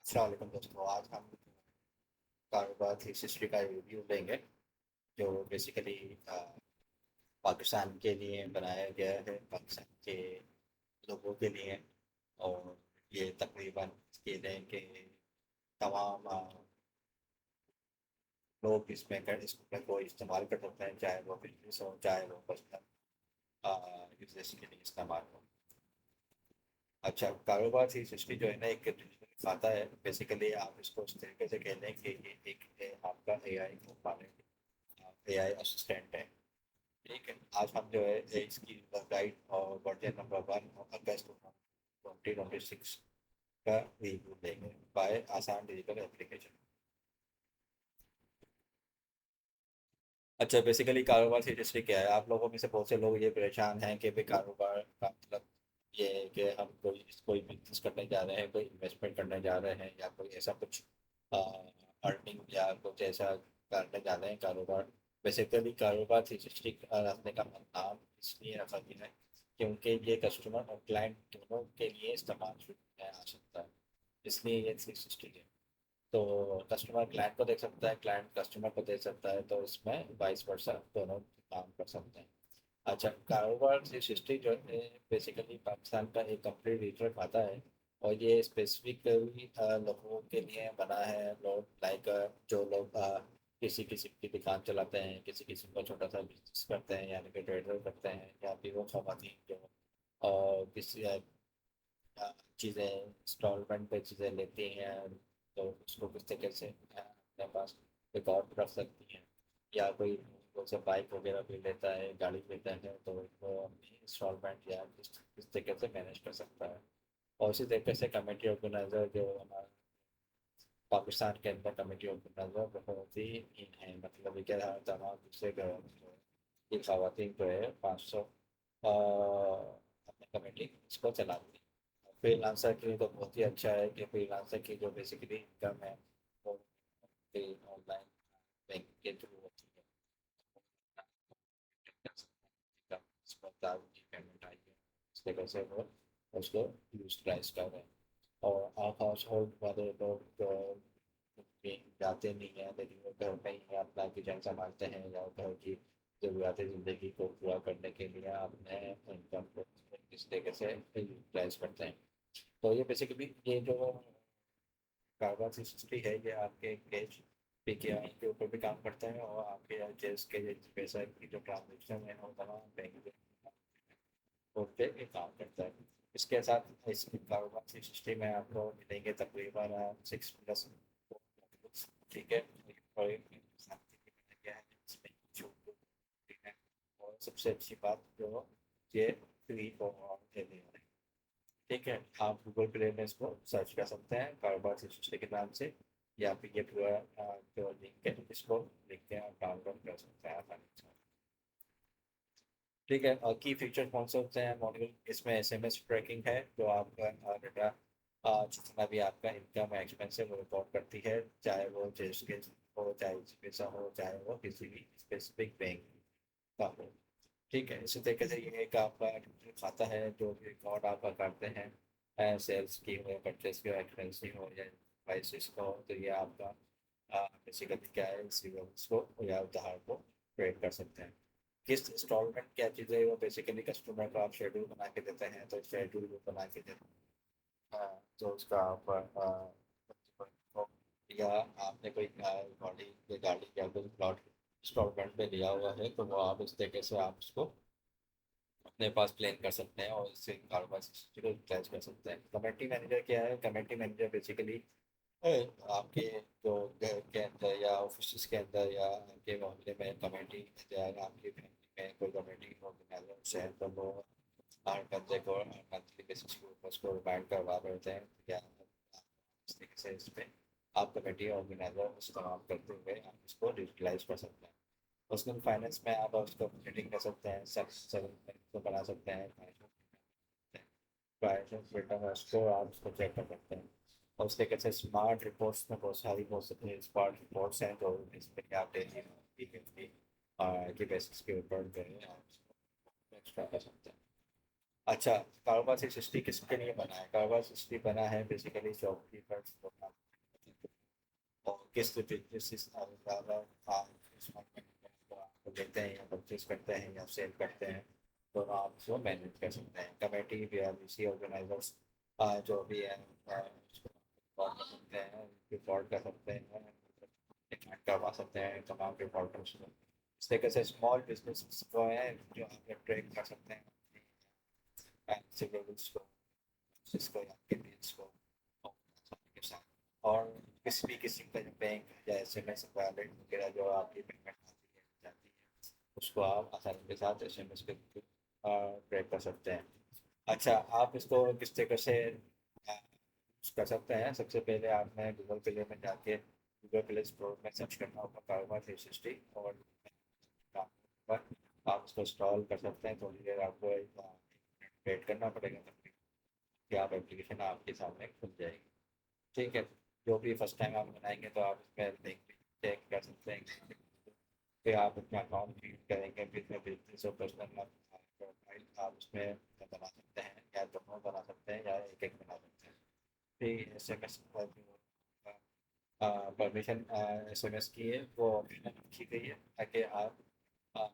अस्सलाम वालेकुम दोस्तों। आज हम कारोबार 360 का रिव्यू लेंगे जो बेसिकली पाकिस्तान के लिए बनाया गया है, पाकिस्तान के लोगों के लिए। और ये तकरीबन इसके लिए कि तमाम लोग इसमें कोई इस्तेमाल कर सकते हैं, चाहे वो बिजनेस हो चाहे वो पर्सनल यूजेस के लिए इस्तेमाल हो। अच्छा, कारोबार 360 जो है ना, एक खाता है। बेसिकली आप इसको इस तरीके से कह लें कि ये एक आपका एआई एआई असिस्टेंट है। ठीक है, आज हम जो है इसकी गाइड और वर्जन नंबर 1 अगस्त 2026 का रिव्यू देंगे बाय आसान डिजिटल एप्लीकेशन। अच्छा, बेसिकली कारोबार सीरियसली क्या है? आप लोगों में से बहुत से लोग ये परेशान हैं कि भाई कारोबार का मतलब ये है कि हम कोई बिजनेस करने जा रहे हैं, कोई इन्वेस्टमेंट करने जा रहे हैं, या कोई ऐसा कुछ अर्निंग या कुछ ऐसा करने जा रहे हैं कारोबार। बेसिकली कारोबार 360 रखने का नाम इसलिए रखा गया है क्योंकि ये कस्टमर और क्लाइंट दोनों के लिए इस्तेमाल में आ सकता है, इसलिए ये 360 है। तो कस्टमर क्लाइंट को देख सकता है, क्लाइंट कस्टमर को देख सकता है, तो इसमें वाइस वर्सा दोनों काम कर सकते हैं। अच्छा, कारोबार 360 जो है बेसिकली पाकिस्तान का एक कंप्लीट डिजिटल खाता है। और ये स्पेसिफिकली लोगों के लिए बना है, लोग लाइक जो लोग किसी किसी की दुकान चलाते हैं, किसी किसी को छोटा सा बिजनेस करते हैं, यानी कि ट्रेडर करते हैं, या फिर वो खवातीन जो किसी चीज़ें इंस्टॉलमेंट पे चीज़ें लेती हैं, तो उसको किस तरीके से अपने पास रिकॉर्ड रख सकती हैं। या कोई से बाइक वगैरह भी लेता है, गाड़ी लेता है, तो वो अपनी इंस्टॉलमेंट या किस तरीके से मैनेज कर सकता है। और इसी तरीके से कमेटी ऑर्गेनाइजर जो हमारा पाकिस्तान के अंदर कमेटी ऑर्गेनाइजर बहुत ही इन है, मतलब ये क्या तमाम दूसरे घरों में जो है ये खवातीन जो है 500 अपनी कमेटी इसको चलाती है। फ्रीलांसर के लिए तो बहुत ही अच्छा है कि फ्रीलांसर की जो बेसिकली इनकम है वो ऑनलाइन बैंकिंग के थ्रू होती है। पेमेंट आई है, इस तरह से वो उसको यूटिलाइज कर रहे हैं। और आप हाउस होल्ड वाले लोग जो कहीं जाते नहीं हैं, लेकिन वो घर में ही अपना किचन संभालते हैं, या घर की ज़रूरियात ज़िंदगी को पूरा करने के लिए अपने इनकम को इस तरीके से यूटिलाइज करते हैं। तो ये बेसिकली ये जो कारोबार की हिस्ट्री है, ये आपके कैश पे के आई के ऊपर भी काम करता है, और आपके जैस के पैसा की जो ट्रांजेक्शन है वो तमाम बैंक पे ये काम करता है। इसके साथ इस कारोबार की हिस्ट्री में आपको मिलेंगे तकरीबन 6+ ठीक है। और एक साथ ही बनाया गया है इसमें जो है, और सबसे अच्छी बात जो ये फ्री फॉर देने वाले। ठीक है, आप गूगल प्ले में इसको सर्च कर सकते हैं कारोबार से सृष्टि के नाम से, या फिर ये पूरा जो लिंक है इसको लिख के आप डाउनलोड कर सकते हैं आसानी से। ठीक है, और की फीचर कौन से होते हैं मॉड्यूल? इसमें एसएमएस ट्रैकिंग है जो आपका डाटा जितना भी आपका इनकम एक्सपेंस है वो रिकॉर्ड करती है, चाहे वो जीएसटी हो, चाहे पैसा हो, चाहे वो किसी भी स्पेसिफिक बैंक का हो। ठीक है, इसी तरीके से ये एक आपका खाता है जो भी रिकॉर्ड आपका करते हैं सेल्स की हो, परचेस की हो, एक्सपेंस की हो, या प्राइसेस का हो, तो ये आपका बेसिकली क्या है, रिसीवेबल्स को या उधार को ट्रेड कर सकते हैं। किस इंस्टॉलमेंट क्या चीज़ें वो बेसिकली कस्टमर को आप शेड्यूल बना के देते हैं, तो शेड्यूल वो बना के देते हैं। जो उसका आप या आपने कोई गाड़ी या कोई प्लॉट इंस्टॉलमेंट पे लिया हुआ है, तो वो आप इस तरीके से आप उसको अपने पास प्लान कर सकते हैं और इससे कारोबार को यूटिलाइज कर सकते हैं। कमेटी मैनेजर क्या है? कमेटी मैनेजर बेसिकली आपके जो घर के अंदर या ऑफिस के अंदर या आपके मोहल्ले में कमेटी, या आपकी फैमिली में कोई कमेटी ऑर्गेनाइजर है, तो वो हर बंदे को मंथली बेसिस के ऊपर उसको रिमाइंड करवा देते हैं, या इस तरीके से इस पे आप कमेटी ऑर्गेनाइजर इस्तेमाल करते हुए आप इसको यूटिलाइज कर सकते हैं। पर्सनल फाइनेंस में आप उसको मीटिंग कर सकते हैं, सब सब को बना सकते हैं, फाइनेंशियल डेटा है उसको आप उसको चेक कर सकते हैं। और उसके कैसे स्मार्ट रिपोर्ट्स में बहुत सारी बहुत सकती स्मार्ट रिपोर्ट्स हैं जो इसमें आप डेली वीकली के बेसिस के ऊपर जो है आप एक्स्ट्रा कर सकते हैं। अच्छा, कारोबार 360 किसके लिए बना है? कारोबार 360 बना है बेसिकली शॉपकीपर्स को और किस बिजनेस ज़्यादा आपको देते हैं या परचेज करते हैं या सेल करते हैं, तो आप उसको मैनेज कर सकते हैं। कमेटी या बीसी ऑर्गेनाइजर्स जो भी है उसको रिकॉर्ड कर सकते हैं, रिकॉर्ड कर सकते हैं, डिक्लाइन करवा सकते हैं तमाम रिकॉर्डर्स को। इस तरीके से स्मॉल बिजनेस जो है जो आप ट्रैक कर सकते हैं सिविल्स को, जिसको या पेमेंट्स को और आसानी के साथ। और किसी भी किस्म का जो बैंक या SMS वैलेट वगैरह जो आपकी पेमेंट आती है जाती है, उसको आप आसानी के साथ SMS के थ्रू ट्रैक कर सकते हैं। अच्छा, आप इसको किस तरीके से यूज़ कर सकते हैं? सबसे पहले आपने गूगल प्ले में जाके गूगल प्ले स्टोर में सर्च करना होगा कारोबार 360 और पर आप उसको इंस्टॉल कर सकते हैं। थोड़ी देर आपको वेट करना पड़ेगा तब तक कि आप एप्लीकेशन आपके सामने खुल जाएगी। ठीक है, जो भी फर्स्ट टाइम आप बनाएंगे तो आप इसमें लिंक भी चेक कर सकते हैं। फिर आप अपना अकाउंट क्रिएट करेंगे, फिर इसमें बिजनेस और पर्सनल प्रोफाइल आप उसमें बना सकते हैं, या दोनों बना सकते हैं या एक एक बना सकते हैं। फिर SMS परमिशन SMS की है वो ऑप्शन रखी गई है ताकि आप अ,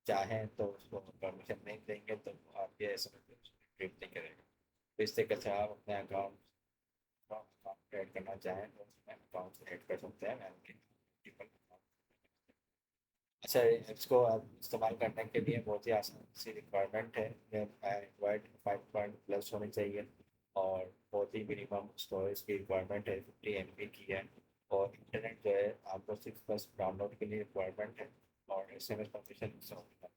चाहें तो उसको परमिशन नहीं देंगे तो वो आपके SMS ट्रीट नहीं करेगा। तो इस तरीके से आप अपने अकाउंट ऐड करना चाहें तो उसमें अकाउंट ऐड कर सकते हैं। मल्टीपल अच्छा, इसको आप इस्तेमाल करने के लिए बहुत ही आसान सी रिक्वायरमेंट है। एंड्रॉइड 5 प्लस होनी चाहिए और बहुत ही मिनिमम स्टोरेज की रिक्वायरमेंट है, 50 MB की है। और इंटरनेट जो है आपको 6 प्लस डाउनलोड के लिए रिक्वायरमेंट है और SMS परमिशन से होगा।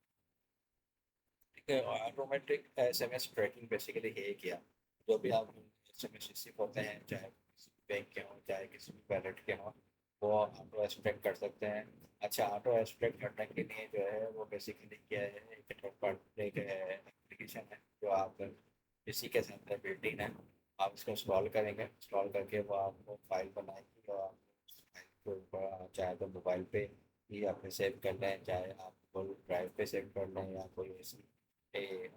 ठीक है, और ऑटोमेटिक SMS ट्रैकिंग बेसिकली है क्या? जो भी आप SMS रिसीव होते हैं, चाहे किसी बैंक के हों चाहे किसी भी वैलेट के हों, वो ऑटो एक्सट्रैक्ट कर सकते हैं। अच्छा, ऑटो एक्सट्रैक्ट करने के लिए जो है वो बेसिकली क्या है, एक थर्ड पार्टी एक एप्लीकेशन है जो आप इसी के साथ बिल्डिंग है। आप इसको इंस्टॉल करेंगे, इंस्टॉल करके वो आपको फाइल बनाएगी और आप उस फाइल को चाहे तो मोबाइल पे ही अपने सेव कर लें, चाहे आप गूगल ड्राइव पे सेव कर लें या कोई ऐसी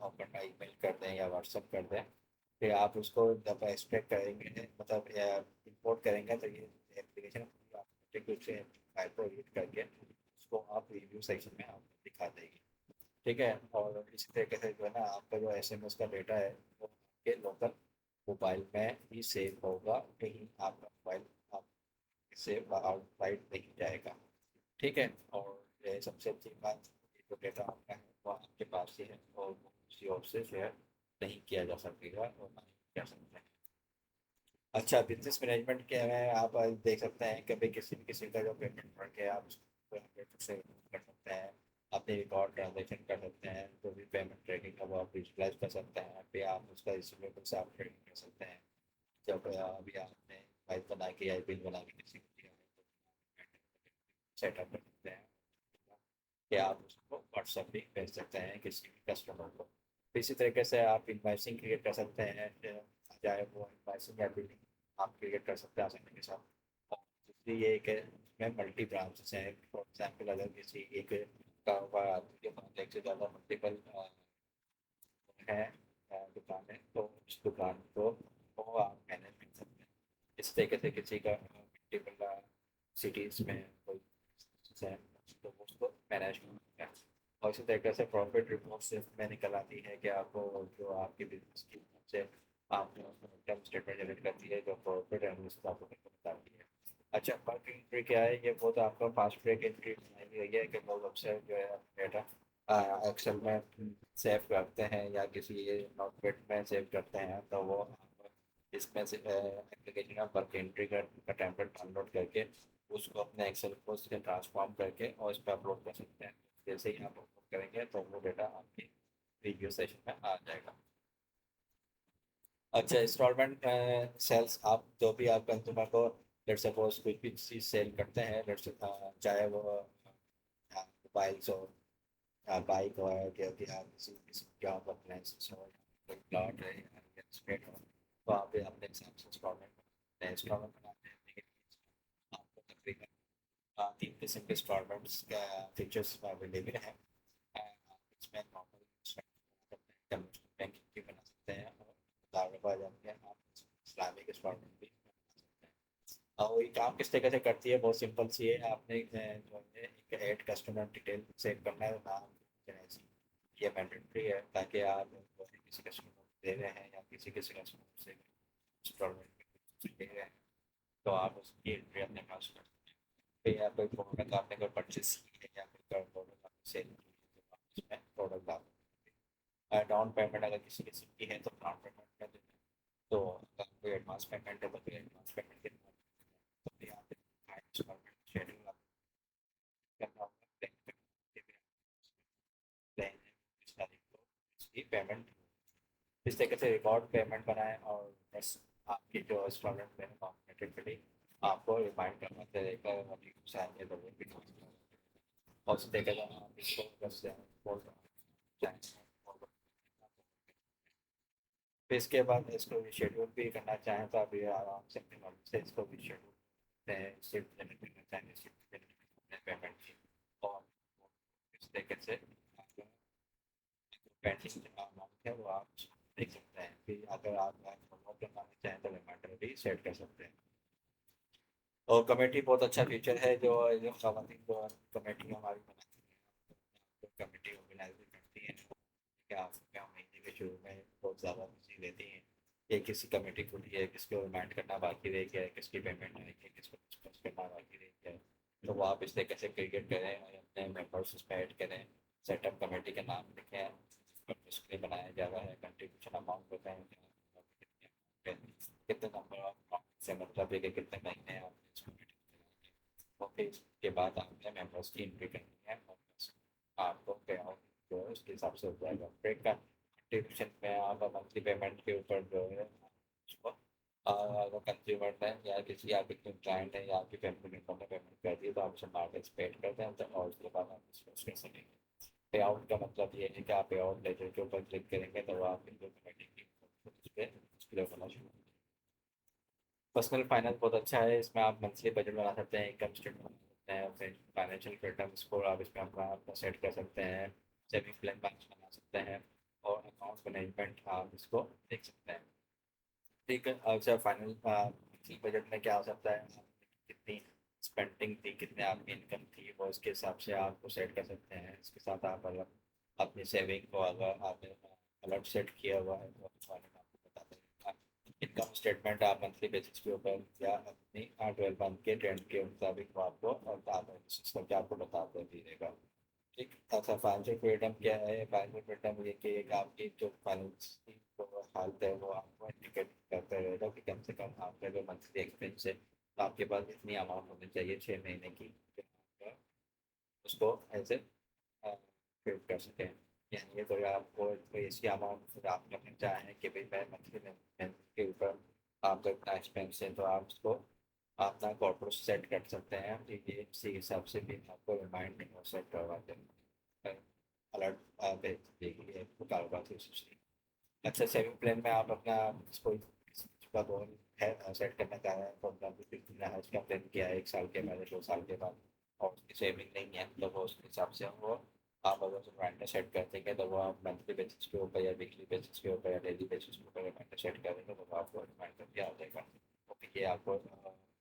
ओपन ईमेल कर दें या व्हाट्सअप कर दें। फिर आप उसको जब एक्सट्रैक्ट करेंगे मतलब इंपोर्ट करेंगे तो ये एप्लीकेशन ऑटोमेटिक रूप से फाइल को रीड करके उसको आप रिव्यू सेक्शन में आपको दिखा देगी। ठीक है, और इसी तरीके से जो है ना आपका जो SMS का डेटा है वो आपके लोकल मोबाइल में ही सेव होगा, कहीं आपका मोबाइल आप से आउटसाइड नहीं जाएगा। ठीक है, और ये सबसे अच्छी बात, ये जो डेटा आपका है वो आपके पास ही है और वो किसी और से शेयर नहीं किया जा सकेगा और ना ही कर सकते हैं। अच्छा, बिजनेस मैनेजमेंट क्या है, आप देख सकते हैं कभी किसी भी किसी का जो पेमेंट बढ़ के आप उसको कंप्यूटर से कर सकते हैं, अपने रिकॉर्ड ट्रांजेक्शन कर सकते हैं, जो भी पेमेंट ट्रैकिंग है वो आप विजुलाइज कर सकते हैं, फिर आप उसका रिसीवेबल्स आप ट्रेडिंग कर सकते हैं। जब अभी आपने फाइल बना के या बिल बना के किसी को दिया है तो सेटअप कर सकते हैं कि आप उसको व्हाट्सएप पे भेज सकते हैं किसी भी कस्टमर को। इसी तरीके से आप इन्वाइसिंग क्रिएट कर सकते हैं, चाहे वो इन्वाइसिंग या बिलिंग आप क्रिएट कर सकते हैं आसानी के साथ। और दूसरी ये कि इसमें मल्टी ब्रांचेस हैं। फॉर एग्जाम्पल अगर किसी एक कारोबार आदमी के पास एक से ज़्यादा मल्टीपल है दुकानें, तो उस दुकान को वो आप मैनेज कर सकते हैं। इस तरीके से किसी का मल्टीपल सिटीज़ में कोई है तो वो उसको मैनेज करना है। और इसी तरीके से प्रॉफिट रिपोर्ट से में निकल आती है कि आपको जो आपके बिजनेस की से आपने इनकम स्टेटमेंट जनरेट करती है, जो प्रॉफिट है उसको आपको बताती है। अच्छा, बल्क एंट्री क्या है? ये बहुत आपका फास्ट ब्रेक एंट्री बनाई गई है कि लोग अक्सर जो है डेटा एक्सेल में सेव करते हैं या किसी नोटपैड में सेव करते हैं, तो वो आप इसमें से एप्लीकेशन का बल्क एंट्री का टेम्पलेट डाउनलोड करके उसको अपने एक्सेल को उससे ट्रांसफॉर्म करके और इस पर अपलोड कर सकते हैं। जैसे ही आप अपलोड करेंगे तो वो डेटा आपके प्रीवियस सेशन में आ जाएगा। अच्छा, इंस्टॉलमेंट सेल्स, आप जो भी आप कंज्यूमर को लेट सपोज कोई भी चीज़ सेल करते हैं, चाहे वो मोबाइल्स हो या बाइक हो या किसी किसी जॉब अप्लायंसेस हो या कोई प्लॉट है या रियल एस्टेट हो, तो आप ये अपने हिसाब से इंस्टॉलमेंट बनाते हैं। लेकिन आपको तकरीबन 3 किस्म के इंस्टॉलमेंट्स का फीचर्स अवेलेबल हैं। इसमें नॉर्मल को आ जाती है, आप इस्लामिक इंस्टॉलमेंट भी बना सकते हैं। और ये काम किस तरीके से करती है, बहुत सिंपल सी है। आपने जो है एक ऐड कस्टमर डिटेल सेव करना है, नाम जैसे ये मैंडेटरी है, ताकि आप किसी कस्टमर को दे रहे हैं या किसी कस्टमर से इंस्टॉलमेंट ले रहे हैं, तो आप उसकी एंट्री अपने पास कर सकते हैं। फिर या कोई प्रोडक्ट आपने कोई परचेस की है या कोई प्रोडक्ट आपने सेल की है, तो आप उसमें प्रोडक्ट डाल सकते हैं। डाउन पेमेंट अगर किसी की है तो डाउन पेमेंट कर देते हैं, तो अगर कोई एडवांस पेमेंट है तो फिर एडवांस पेमेंट कितना, तो फिर यहाँ पे इंस्टॉलमेंट शेड्यूल करना होगा, प्लान है किस तारीख को इसकी पेमेंट, इस तरीके से रिकॉर्ड पेमेंट बनाएं। और बस आपकी जो इंस्टॉलमेंट है ऑटोमेटिकली आपको रिमाइंड करवाते रहेगा अभी कुछ आएंगे तो वो भी, और उस तरीके से आप इसको बस बोल फिर इसके बाद इसको भी शेड्यूल भी करना चाहें तो आप ये आराम से अपनी मर्जी से इसको भी शेड्यूल शिफ्ट जनरेट करना चाहेंगे, शिफ्ट जनरेट पेमेंट की, और इस तरीके से पेंडिंग अमाउंट है वो आप देख सकते हैं। फिर अगर आप फॉलो करना चाहें तो रिमाइंडर भी सेट कर सकते हैं। और कमेटी बहुत अच्छा फीचर है, जो जो खातन को कमेटी हमारी बनाती है, कमेटी ऑर्गेनाइज करती है कि आप क्या महीने के शुरू में बहुत ज़्यादा बिजी रहती हैं, ये किसी कमेटी को लिए किसको रिमाइंड करना बाकी रह गया है, किसकी पेमेंट आएगी, किसको डिस्कस करना बाकी रह गया है, तो वो आप इस तरीके से क्रिएट करें और अपने मेम्बर्स उसमें ऐड करें, सेटअप कमेटी का नाम लिखें, उसके लिए बनाया जा रहा है, कंट्रीब्यूशन अमाउंट बताएं कितने नंबर ऑफ अकाउंट से मतलब है कि कितने महीने आप इस कमेटी को चलाएंगे, और फिर इसके बाद आपने मेम्बर्स की एंट्री करनी है और बस आपको पे आउट जो है उसके हिसाब से हो जाएगा। ब्रेक का कंट्रीब्यूशन में आप मंथली पेमेंट के ऊपर जो है उसको अगर कंज्यूमर है या किसी आपके क्लाइंट है या आपकी फैमिली मेम्बर ने पेमेंट कर दी तो आप उसे मार्केट पेड करते हैं, तो और उसके बाद आप डिस्कस कर सकेंगे। पे आउट का मतलब ये है कि आप पे आउट लेटर के ऊपर क्लिक करेंगे तो वो आपकी जो कमेटी की उस पर डिस्प्ले होना शुरू हो। पर्सनल फाइनेंस बहुत अच्छा है, इसमें आप मंथली बजट बना सकते हैं, इनकम स्टेटमेंट बना सकते हैं, फिर फाइनेंशियल फ्रीडम स्कोर आप इसमें अपना सेट कर सकते हैं, सेविंग प्लान बैलेंस बना सकते हैं, और अकाउंट मैनेजमेंट आप इसको देख सकते हैं। ठीक है, अच्छा फाइनल मंथली बजट में क्या हो सकता है, कितनी स्पेंडिंग थी, कितने आपकी इनकम थी, वो इसके हिसाब से आपको सेट कर सकते हैं। इसके साथ आप अगर अपनी सेविंग को अगर आपने अलर्ट सेट किया हुआ है तो उस बारे में आपको बता देगा। इनकम स्टेटमेंट आप मंथली बेसिस के ऊपर या अपनी 12 मंथ के ट्रेंड के मुताबिक वो आपको और करके आपको बताते रहेगा। ठीक, अच्छा फाइनेंशियल फ्रीडम क्या है, फाइनेंशियल फ्रीडम ये कि एक आपकी जो फाइनेंस की जो हालत है वो आपको इंडिकेट करता रहेगा कि कम से कम आपका जो मंथली एक्सपेंस है तो आपके पास इतनी अमाउंट होनी चाहिए 6 महीने की, जो आप उसको ऐसे फिर कर सकें। यानी ये कोई आपको कोई ऐसी अमाउंट आप रखना चाहें कि भाई मैं मंथली में के ऊपर आपका इतना एक्सपेंस है, तो आप उसको अपना कॉर्पोरेट सेट कर सकते हैं, तो ये इसी हिसाब से भी आपको रिमाइंडिंग और सेट करवाते हैं, अलर्ट भेज देगी ये कारोबार की सूची। अच्छा सेविंग प्लान में आप अपना कोई का गोल है सेट करना चाह रहे हैं, तो अपना उसका प्लान किया है 1 साल के बाद 2 साल के बाद, और उसकी सेविंग नहीं है तो वो उसके हिसाब से वो आप अगर उसको रिमाइंडर सेट कर देंगे तो वो आप मंथली बेसिस के ऊपर या वीकली बेसिस के ऊपर या डेली बेसिस के ऊपर रिमाइंडर सेट करेंगे तो वो आपको रिमाइंडर भी आ जाएगा, तो फिर ये आपको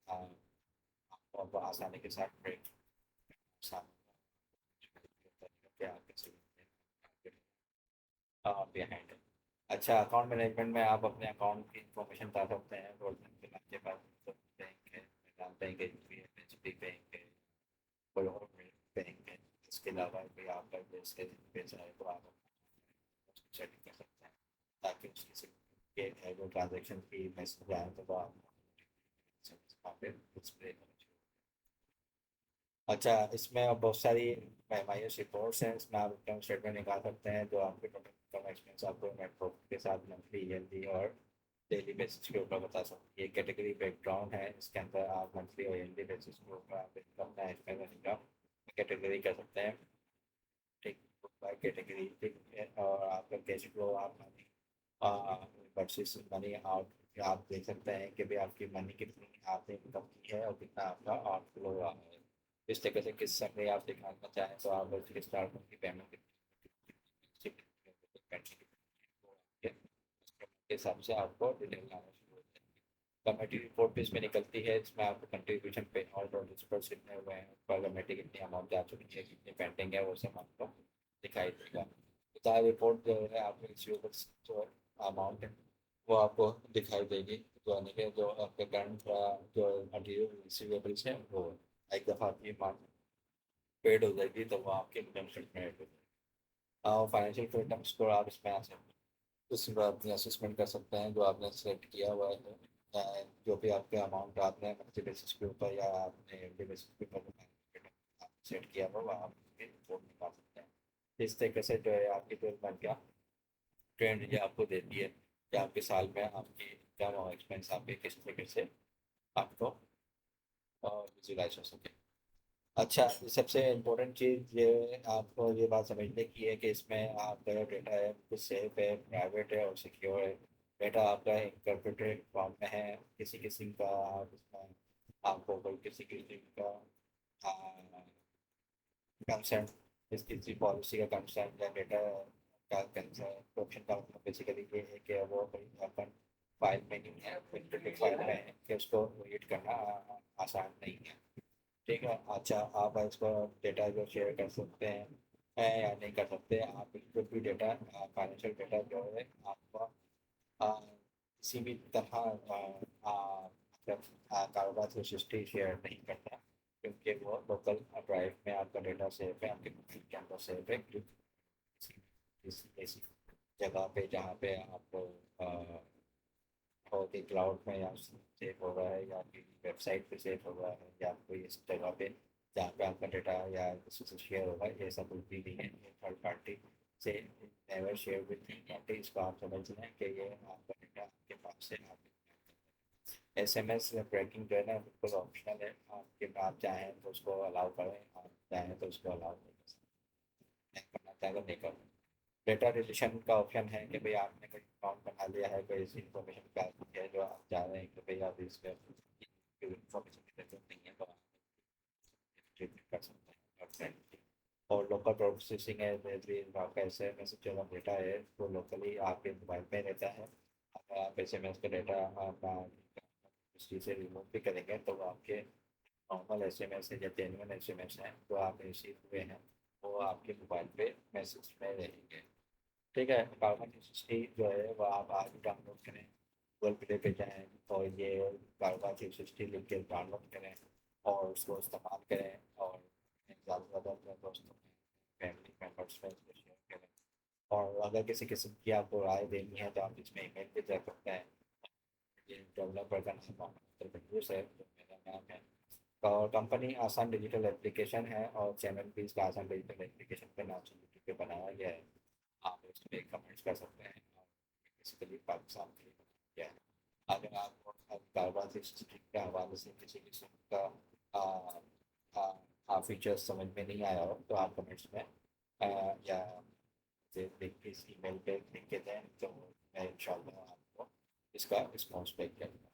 आपको आसानी के साथ ब्रेक बिहाइंड। अच्छा अकाउंट मैनेजमेंट में आप अपने अकाउंट की इंफॉर्मेशन बता सकते हैं, रोल के आपके पास बैंक है, बैंक बैंक है, कोई और बैंक है, इसके अलावा कोई आपका जैसे पैसा है तो आप सेटिंग कर सकते हैं, ताकि उसकी के वो ट्रांजेक्शन की मैसेज आए तो वो आप वहाँ पे डिस्प्ले होना चाहिए। अच्छा इसमें अब बहुत सारी एम रिपोर्ट्स हैं, इसमें आप इनकम स्टेटमेंट निकाल सकते हैं जो आपके टोटल इनकम एक्सपेंस आपको नेट प्रॉफिट के साथ मंथली ईयरली और डेली बेसिस के ऊपर बता सकते हैं। ये कैटेगरी बैकग्राउंड है, इसके अंदर आप मंथली और ईयरली बेसिस के ऊपर आप इनकम एक्सपेंस इनकम कैटेगरी कर सकते हैं। ठीक, बाय कैटेगरी ठीक है, और आपका कैश फ्लो आप मनी वर्सेस मनी आउट आप देख सकते हैं कि भाई आपकी मनी कितनी आपने इनकम की है और कितना आपका आउटफ्लो रहा है। इस तरीके से किस समय आप दिखाना चाहें तो आप उसके स्टार्ट की पेमेंट के हिसाब से आपको डिटेल लाना शुरू हो जाएगी। कमेटी रिपोर्ट भी इसमें निकलती है, इसमें आपको कंट्रीब्यूशन पे और प्रिंसिपल्स कितने हुए हैं, पर कमेटी कितनी अमाउंट जा चुकी है, कितनी पेंडिंग है, वो सब आपको दिखाई देगा। तो रिपोर्ट जो है आपके रिसीवेबल्स जो अमाउंट है वो आपको दिखाई देगी। तो यानी कि जो आपके करंट जो मटीरियल रिसीवेबल्स हैं वो एक दफ़ा आपकी अमाउंट पेड हो जाएगी तो वो आपके इनकम स्टेटमेंट ऐड हो जाएगी। फाइनेंशियल फ्रीडम्स को आप इसमें आ सकते हैं, उसमें अपनी असेसमेंट कर सकते हैं जो आपने सेलेक्ट किया हुआ है, जो भी आपके अमाउंट आपने मंथली बेसिस के ऊपर या आपने एवरी बेसिस के ऊपर सेट किया हुआ वो आप रिपोर्ट निकाल सकते हैं। इस तरीके से जो है आपकी 12 मंथ का ट्रेंड ये आपको देती है कि आपके साल में आपकी इनकम और एक्सपेंस आपके किस तरीके से आपको विजुलाइज हो सके। अच्छा, सबसे इम्पोर्टेंट चीज़ ये आपको ये बात समझने की है कि इसमें आपका जो डेटा है वो सेफ है, प्राइवेट है और सिक्योर है। डेटा आपका इंटरप्रेटेड फॉर्म में है, किसी किस्म का आप इसमें आपको कोई किसी किस्म का कंसर्न, इस किसी पॉलिसी का कंसर्न या डेटा का कंसर्न क्वेश्चन का मतलब बेसिकली ये है कि वो कोई अपन फाइल में नहीं है, प्रिंटेड फाइल में है कि उसको रीड करना आसान नहीं है। ठीक है। अच्छा, आप इसको डेटा जो शेयर कर सकते हैं या नहीं कर सकते, आप बिल्कुल भी डेटा फाइनेंशियल डेटा जो है आपका किसी भी तरह मतलब कारोबार से सृष्टि शेयर नहीं करता, क्योंकि वो लोकल ड्राइव में आपका डेटा सेफ है, आपके मोबाइल के अंदर सेफ है। किसी किसी ऐसी जगह पे जहाँ पे आपको बहुत ही क्लाउड में या सेव हो रहा है या फिर वेबसाइट पे सेव हो रहा है या कोई इस जगह पे जहाँ पे आपका डेटा या किसी से शेयर होगा, ये सब कुछ भी नहीं है। ये थर्ड पार्टी से never share with third party, इसको आप समझ लें कि ये आपका डेटा आपके पास से आप SMS ट्रैकिंग जो है ना बिल्कुल ऑप्शनल है, आपके आप चाहें तो उसको अलाउ करें, आप चाहें तो उसको अलाउ नहीं कर सकते, नहीं करना चाहें तो नहीं करें। डेटा रिलेशन का ऑप्शन है कि भाई आपने कोई अकाउंट बना लिया है, कोई ऐसी इन्फॉर्मेशन निकालनी है जो आप चाह रहे हैं कि भाई आप इस पर इन्फॉर्मेशन की जरूरत नहीं है, तो आप ट्रीटमेंट कर सकते हैं फ्रेंडली। और लोकल प्रोसेसिंग है, जैसे आपका SMS जो डेटा है वो लोकली आपके मोबाइल में रहता है। अगर आप SMS का डेटा आप हिस्ट्री से रिमूव भी करेंगे तो वो आपके नॉर्मल SMS है या जेन्युइन SMS है जो आप रिसीव हुए हैं वो आपके मोबाइल पे मैसेज में रहेंगे। ठीक है। कार्बन हिस्ट्री जो है वो आप आज डाउनलोड करें, गूगल प्ले पे जाएँ और ये कार्बन हिस्ट्री लिख के डाउनलोड करें और उसको इस्तेमाल करें और ज़्यादा से ज़्यादा अपने दोस्तों में, फैमिली मेम्बर्स में इसको शेयर करें। और अगर किसी किस्म की आपको राय देनी है तो आप इसमें ईमेल भी कर सकते हैं। ये डेवलपर का नाम मोहम्मद तरबूज है, जो मेरा नाम है। और कंपनी आसान डिजिटल एप्लीकेशन है और चैनल भी इसका आसान डिजिटल एप्लीकेशन के नाम से यूट्यूब पे बनाया गया है। आप उस पर कमेंट्स कर सकते हैं और बेसिकली पाकिस्तान के लिए बनाया गया है। अगर आपको कारोबार से के हवाले से किसी किस्म का फीचर्स समझ में नहीं आया हो तो आप कमेंट्स में या मुझे लिख के इस ईमेल पे लिख के दें तो मैं इंशाल्लाह आपको इसका रिस्पॉन्स बैक करूँगा।